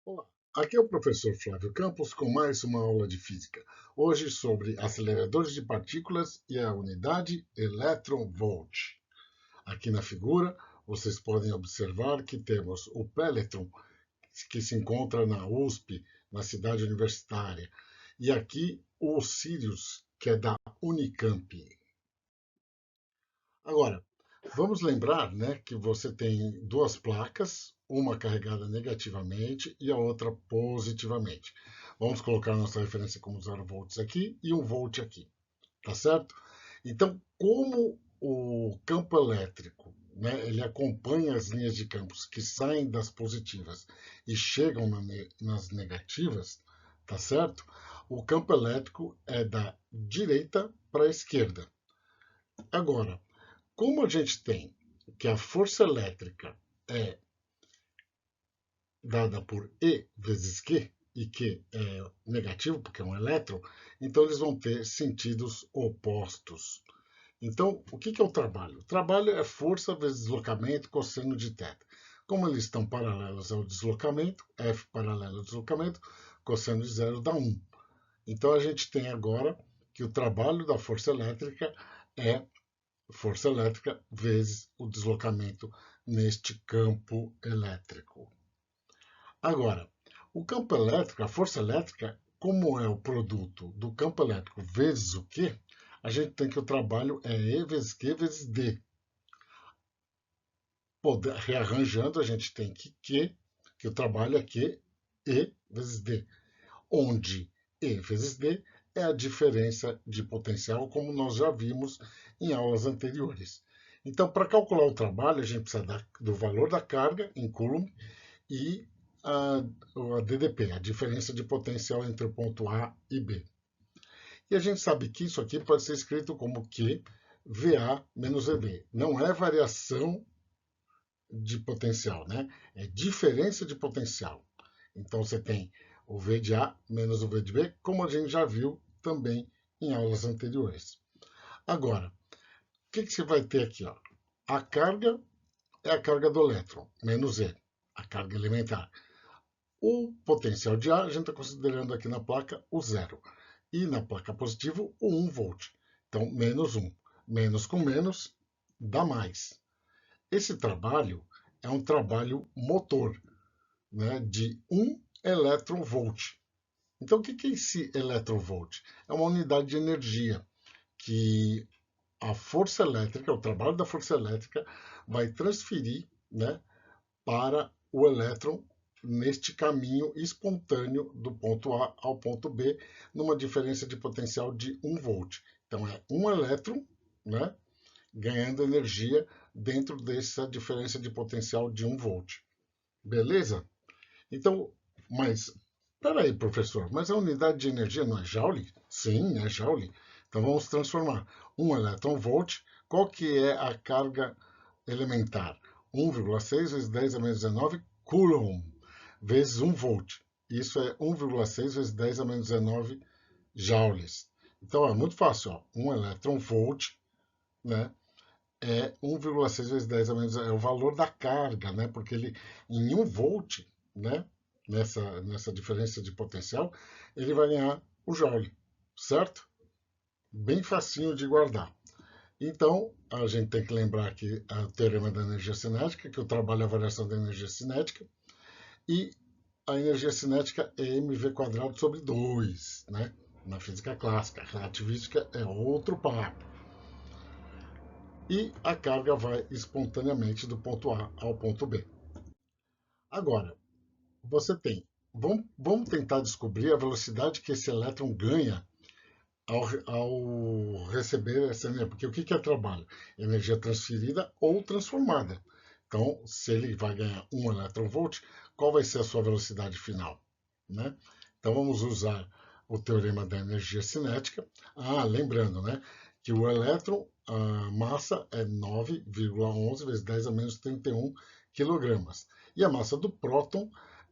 Olá, aqui é o professor Flávio Campos com mais uma aula de física. Hoje sobre aceleradores de partículas e a unidade elétron-volt. Aqui na figura, vocês podem observar que temos o Peletron, que se encontra na USP, na cidade universitária, e aqui o Sirius, que é da Unicamp. Agora, vamos lembrar, né, que você tem duas placas, uma carregada negativamente e a outra positivamente. Vamos colocar nossa referência como 0 volts aqui e 1 volt aqui, tá certo? Então, como o campo elétrico, né, ele acompanha as linhas de campos que saem das positivas e chegam nas negativas, tá certo? O campo elétrico é da direita para a esquerda. Agora, como a gente tem que a força elétrica é dada por E vezes Q, e Q é negativo, porque é um elétron, então eles vão ter sentidos opostos. Então, o que é o trabalho? O trabalho é força vezes deslocamento cosseno de θ. Como eles estão paralelos ao deslocamento, F paralelo ao deslocamento, cosseno de zero dá 1. Então, a gente tem agora que o trabalho da força elétrica é força elétrica vezes o deslocamento neste campo elétrico. Agora, o campo elétrico, a força elétrica, como é o produto do campo elétrico vezes o Q, a gente tem que o trabalho é E vezes Q vezes D. Rearranjando, a gente tem que o trabalho é Q, E vezes D, onde E vezes D é a diferença de potencial, como nós já vimos em aulas anteriores. Então, para calcular o trabalho, a gente precisa do valor da carga em Coulomb e a, a DDP, a diferença de potencial entre o ponto A e B. E a gente sabe que isso aqui pode ser escrito como Q VA menos EB. Não é variação de potencial, né? É diferença de potencial. Então você tem o V de A menos o V de B, como a gente já viu também em aulas anteriores. Agora, o que você vai ter aqui? Ó? A carga é a carga do elétron, menos E, a carga elementar. O potencial de A, a gente está considerando aqui na placa o zero. E na placa positivo, o 1 volt. Então, menos 1. Menos com menos dá mais. Esse trabalho é um trabalho motor, né, de 1 eletronvolt. Então, o que é esse eletronvolt? É uma unidade de energia que a força elétrica, o trabalho da força elétrica, vai transferir, né, para o elétron neste caminho espontâneo do ponto A ao ponto B, numa diferença de potencial de 1 volt. Então, é um elétron, né, ganhando energia dentro dessa diferença de potencial de 1 volt. Beleza? Então, mas, peraí, professor, mas a unidade de energia não é Joule? Sim, é Joule. Então, vamos transformar 1 elétron-volt. Qual que é a carga elementar? 1,6 vezes 10 a menos 19 Coulomb, vezes 1 volt. Isso é 1,6 vezes 10 a menos 19 joules. Então, é muito fácil. Ó. 1 elétron-volt, né, é 1,6 vezes 10 a menos é o valor da carga, né? Porque ele em 1 volt, né? Nessa diferença de potencial, ele vai ganhar o joule, certo? Bem facinho de guardar. Então, a gente tem que lembrar aqui o teorema da energia cinética, que o trabalho é a variação da energia cinética, e a energia cinética é mv quadrado sobre 2, né? Na física clássica. A relativística é outro papo. E a carga vai espontaneamente do ponto A ao ponto B. Agora, você tem. Vamos tentar descobrir a velocidade que esse elétron ganha ao receber essa energia. Porque o que é trabalho? Energia transferida ou transformada. Então, se ele vai ganhar 1 eletronvolt, qual vai ser a sua velocidade final? Né? Então, vamos usar o teorema da energia cinética. Lembrando, né, que o elétron, a massa é 9,11 vezes 10 a menos 31 quilogramas. E a massa do próton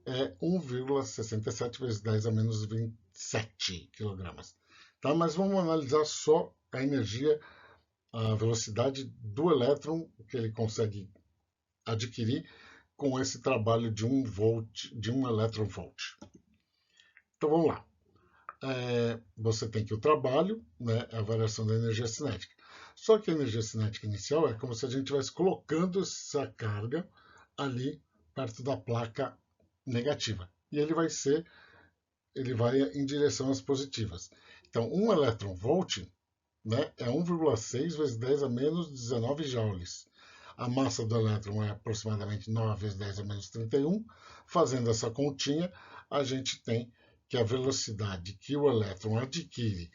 é 1,67 vezes 10 a menos 27 quilogramas. Tá? Mas vamos analisar só a energia, a velocidade do elétron que ele consegue adquirir com esse trabalho de 1 volt, de 1 eletronvolt. Então vamos lá. Você tem aqui o trabalho, né, a variação da energia cinética. Só que a energia cinética inicial é como se a gente estivesse colocando essa carga ali perto da placa negativa. E ele vai em direção às positivas. Então, 1 eletronvolt, né, é 1,6 vezes 10 a menos 19 joules. A massa do elétron é aproximadamente 9 vezes 10 a menos 31. Fazendo essa continha, a gente tem que a velocidade que o elétron adquire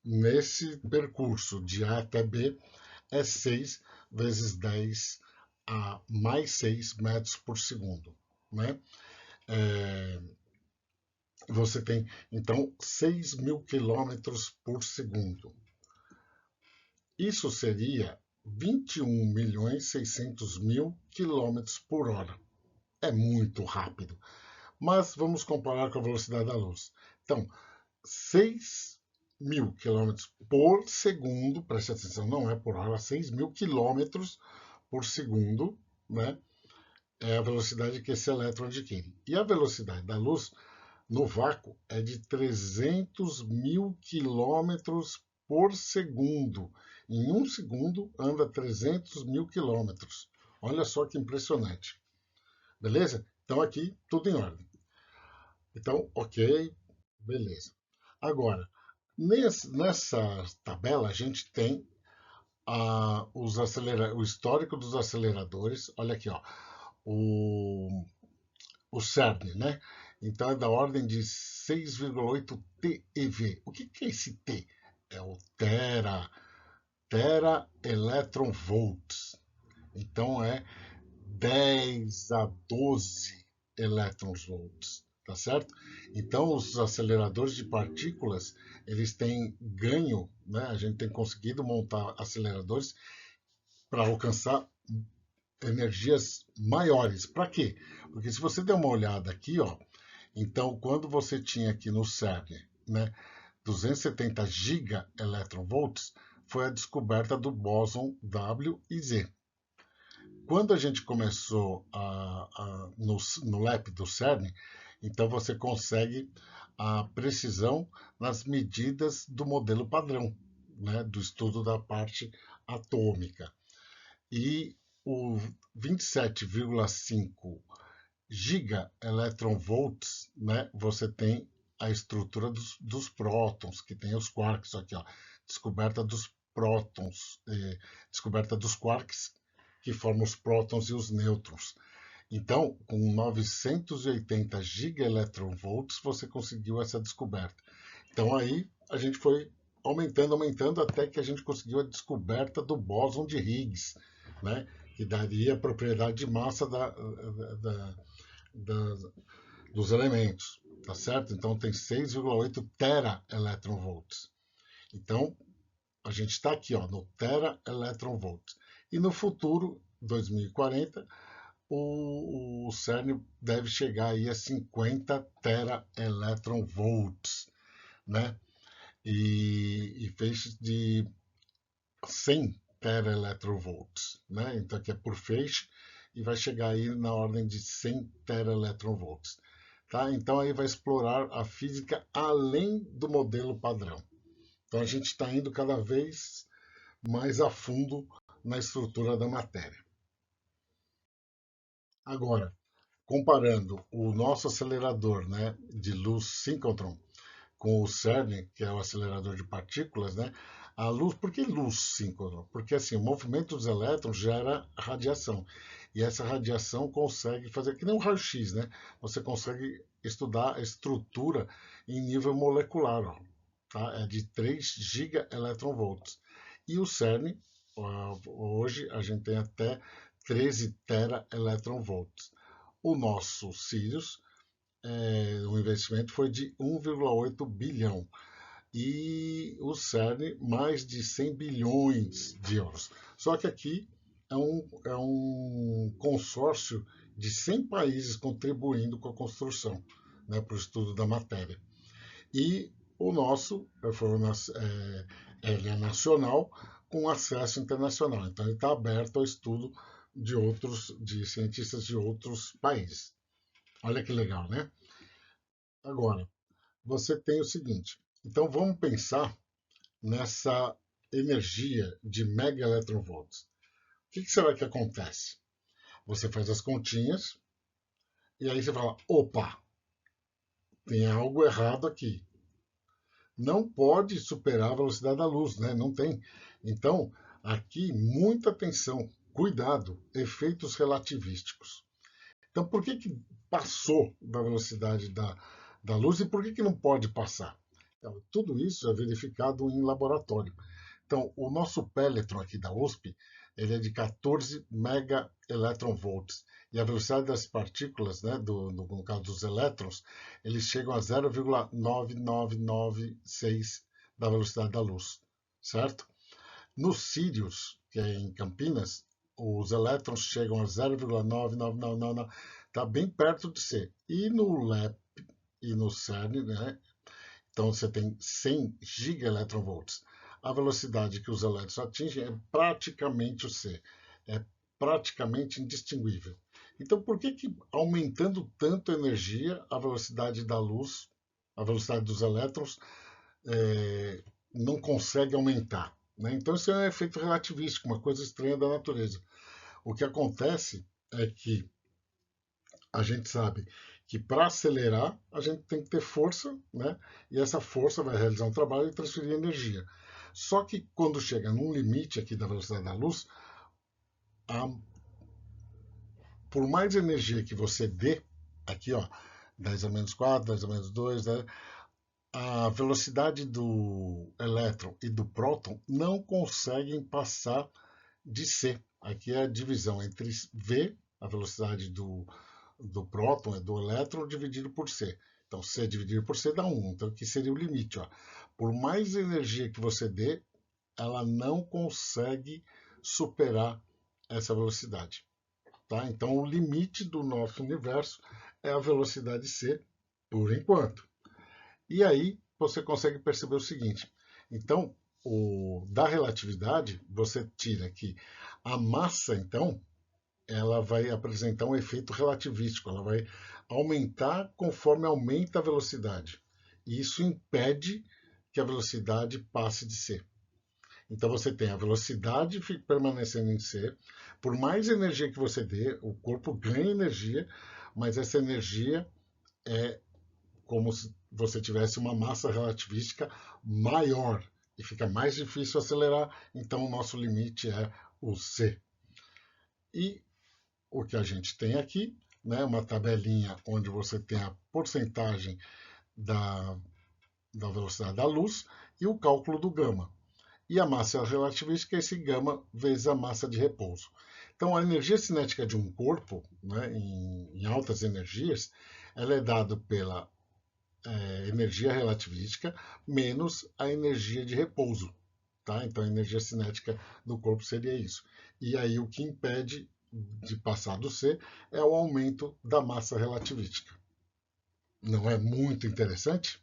nesse percurso de A até B é 6 vezes 10 a mais 6 metros por segundo. Né? Você tem, então, 6.000 quilômetros por segundo. Isso seria 21.600.000 quilômetros por hora. É muito rápido. Mas vamos comparar com a velocidade da luz. Então, 6.000 quilômetros por segundo, preste atenção, não é por hora, 6.000 quilômetros por segundo, né? É a velocidade que esse elétron adquire. E a velocidade da luz no vácuo é de 300.000 quilômetros por segundo. Em 1 segundo anda 300.000 quilômetros. Olha só que impressionante. Beleza? Então aqui tudo em ordem. Então, ok, beleza. Agora, nessa tabela a gente tem o histórico dos aceleradores. Olha aqui, ó, o CERN, né? Então é da ordem de 6,8 TeV. O que é esse T? É o tera electron volts. Então é 10 a 12 elétron-volts, tá certo? Então os aceleradores de partículas, eles têm ganho, né? A gente tem conseguido montar aceleradores para alcançar energias maiores. Para quê? Porque se você der uma olhada aqui, ó, então quando você tinha aqui no CERN, né, 270 gigaelectronvolts, foi a descoberta do bóson W e Z. Quando a gente começou no LEP do CERN, então você consegue a precisão nas medidas do modelo padrão, né, do estudo da parte atômica. E o 27,5 gigaelectronvolts, né, você tem a estrutura dos prótons, que tem os quarks aqui, ó, descoberta dos prótons, descoberta dos quarks, que formam os prótons e os nêutrons. Então, com 980 gigaelectronvolts, você conseguiu essa descoberta. Então, aí a gente foi aumentando, até que a gente conseguiu a descoberta do bóson de Higgs, né? Que daria a propriedade de massa dos elementos, tá certo? Então, tem 6,8 teraelectronvolts. Então, a gente está aqui, ó, no teraelectronvolts. E no futuro, 2040, o CERN deve chegar aí a 50 teraelectronvolts, né? E feixes de 100 teraelectronvolts, né? Então aqui é por feixe e vai chegar aí na ordem de 100 teraelectronvolts, tá? Então aí vai explorar a física além do modelo padrão. Então a gente está indo cada vez mais a fundo na estrutura da matéria. Agora, comparando o nosso acelerador, né, de luz síncrotron com o CERN, que é o acelerador de partículas, né, a luz, por que luz síncrotron? Porque assim, o movimento dos elétrons gera radiação. E essa radiação consegue fazer, que nem um raio-x, né? Você consegue estudar a estrutura em nível molecular, ó, tá? É de 3 gigaelectronvolts. E o CERN, hoje a gente tem até 13 teraelectronvolts. O nosso Sirius, o investimento foi de 1,8 bilhão. E o CERN, mais de 100 bilhões de euros. Só que aqui é um consórcio de 100 países contribuindo com a construção, né, para o estudo da matéria. E o nosso ele é nacional com acesso internacional. Então, ele está aberto ao estudo de cientistas de outros países. Olha que legal, né? Agora, você tem o seguinte. Então, vamos pensar nessa energia de mega eletronvolts. O que será que acontece? Você faz as continhas e aí você fala: opa, tem algo errado aqui. Não pode superar a velocidade da luz, né? Não tem. Então, aqui, muita atenção, cuidado, efeitos relativísticos. Então, por que, que passou da velocidade da luz e por que, que não pode passar? Então, tudo isso é verificado em laboratório. Então, o nosso Pelletron aqui da USP, ele é de 14 mega electronvolts. E a velocidade das partículas, né, no caso dos elétrons, eles chegam a 0,9996 da velocidade da luz, certo? No Sirius, que é em Campinas, os elétrons chegam a 0,99999, está bem perto de ser. E no LEP e no CERN, né, então você tem 100 gigaelectronvolts. A velocidade que os elétrons atingem é praticamente o C, é praticamente indistinguível. Então, por que, que aumentando tanto a energia, a velocidade da luz, a velocidade dos elétrons, não consegue aumentar? Né? Então, isso é um efeito relativístico, uma coisa estranha da natureza. O que acontece é que a gente sabe que para acelerar a gente tem que ter força, né? E essa força vai realizar um trabalho e transferir energia. Só que quando chega num limite aqui da velocidade da luz, a, por mais energia que você dê, aqui ó, 10 a menos 4, 10 a menos 2, né? A velocidade do elétron e do próton não conseguem passar de C. Aqui é a divisão entre V, a velocidade do próton, do elétron, dividido por C. Então, C dividido por C dá 1. Então, aqui seria o limite. Ó. Por mais energia que você dê, ela não consegue superar essa velocidade. Tá? Então, o limite do nosso universo é a velocidade C, por enquanto. E aí, você consegue perceber o seguinte. Então, da relatividade, você tira que a massa, então, ela vai apresentar um efeito relativístico, ela vai aumentar conforme aumenta a velocidade. E isso impede que a velocidade passe de C. Então você tem a velocidade permanecendo em C. Por mais energia que você dê, o corpo ganha energia, mas essa energia é como se você tivesse uma massa relativística maior e fica mais difícil acelerar, então o nosso limite é o C. E o que a gente tem aqui, né, uma tabelinha onde você tem a porcentagem da, da velocidade da luz e o cálculo do gama. E a massa relativística é esse gama vezes a massa de repouso. Então, a energia cinética de um corpo, né, em altas energias, ela é dada pela energia relativística menos a energia de repouso. Tá? Então, a energia cinética do corpo seria isso. E aí, o que impede de passar do C é o aumento da massa relativística. Não é muito interessante?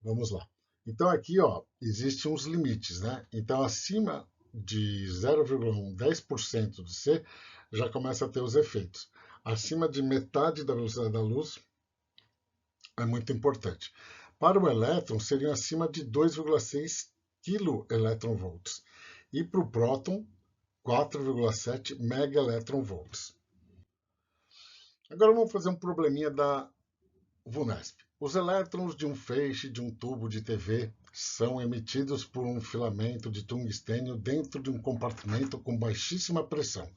Vamos lá. Então aqui, ó, existem uns limites, né? Então acima de 0,1, 10% de C já começa a ter os efeitos. Acima de metade da velocidade da luz é muito importante. Para o elétron, seriam acima de 2,6 kV. E para o próton, 4,7 megaelectronvolts. Agora vamos fazer um probleminha da VUNESP. Os elétrons de um feixe de um tubo de TV são emitidos por um filamento de tungstênio dentro de um compartimento com baixíssima pressão.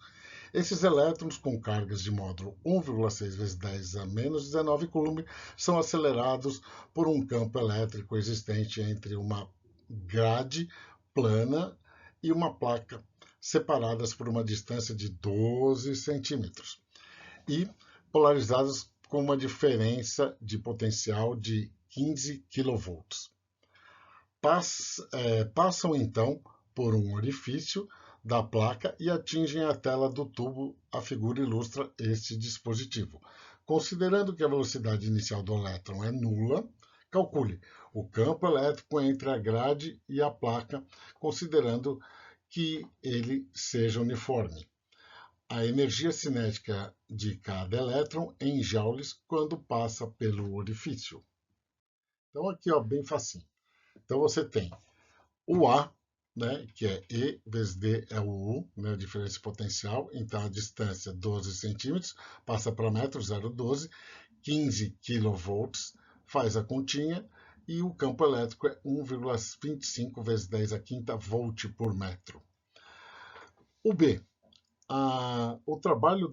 Esses elétrons com cargas de módulo 1,6 vezes 10 a menos 19 coulomb são acelerados por um campo elétrico existente entre uma grade plana e uma placa, separadas por uma distância de 12 centímetros e polarizadas com uma diferença de potencial de 15 kV. Passam então por um orifício da placa e atingem a tela do tubo. A figura ilustra este dispositivo. Considerando que a velocidade inicial do elétron é nula, calcule o campo elétrico entre a grade e a placa, considerando que ele seja uniforme. A energia cinética de cada elétron em joules quando passa pelo orifício. Então aqui, ó, bem facinho. Então você tem o A, né, que é E vezes D é o U, né, a diferença potencial. Então a distância 12 centímetros, passa para metro, 0,12, 15 kV, faz a continha, e o campo elétrico é 1,25 vezes 10 a quinta volt por metro. O B, o trabalho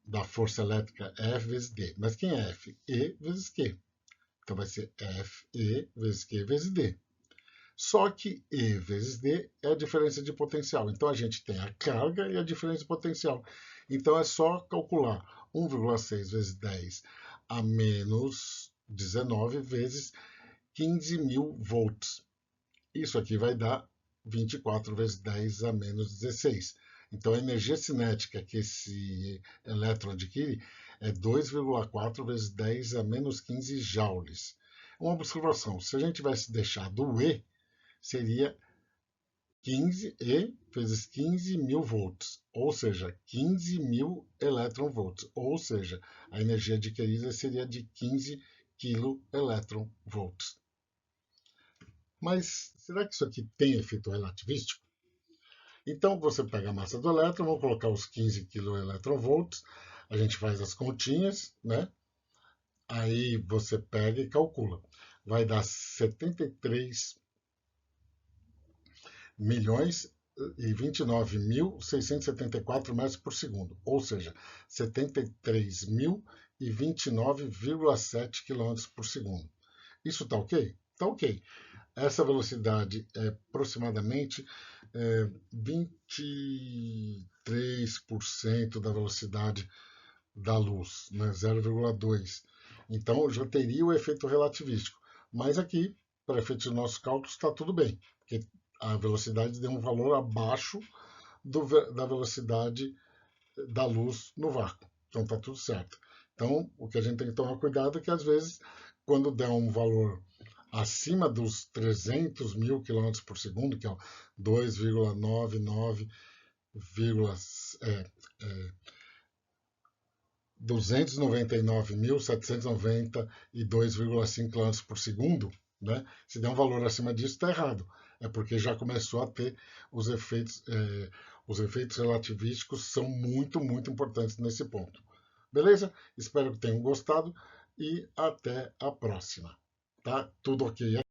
da força elétrica é F vezes D. Mas quem é F? E vezes Q. Então vai ser F, E vezes Q vezes D. Só que E vezes D é a diferença de potencial. Então a gente tem a carga e a diferença de potencial. Então é só calcular 1,6 vezes 10 a menos 19 vezes 15.000 volts. Isso aqui vai dar 24 vezes 10 a menos 16. Então a energia cinética que esse elétron adquire é 2,4 vezes 10 a menos 15 joules. Uma observação, se a gente tivesse deixado o E, seria 15 E vezes 15.000 volts, ou seja, 15.000 eletronvolts, ou seja, a energia adquirida seria de 15 kelectronvolts. Mas será que isso aqui tem efeito relativístico? Então você pega a massa do elétron, vamos colocar os 15 kelectronvolts, a gente faz as continhas, né? Aí você pega e calcula. Vai dar 73 milhões e 29.674 metros por segundo, ou seja, 73.029,7 km por segundo. Isso está ok? Está ok. Essa velocidade é aproximadamente 23% da velocidade da luz, né? 0,2. Então já teria o efeito relativístico. Mas aqui, para efeito dos nossos cálculos, está tudo bem, porque a velocidade deu um valor abaixo da velocidade da luz no vácuo. Então está tudo certo. Então o que a gente tem que tomar cuidado é que às vezes, quando der um valor acima dos 300.000 km por segundo, que é 2,99, 299.792,5 km por segundo, né? Se der um valor acima disso, está errado. É porque já começou a ter os efeitos relativísticos são muito, muito importantes nesse ponto. Beleza? Espero que tenham gostado e até a próxima. Tá? Tudo ok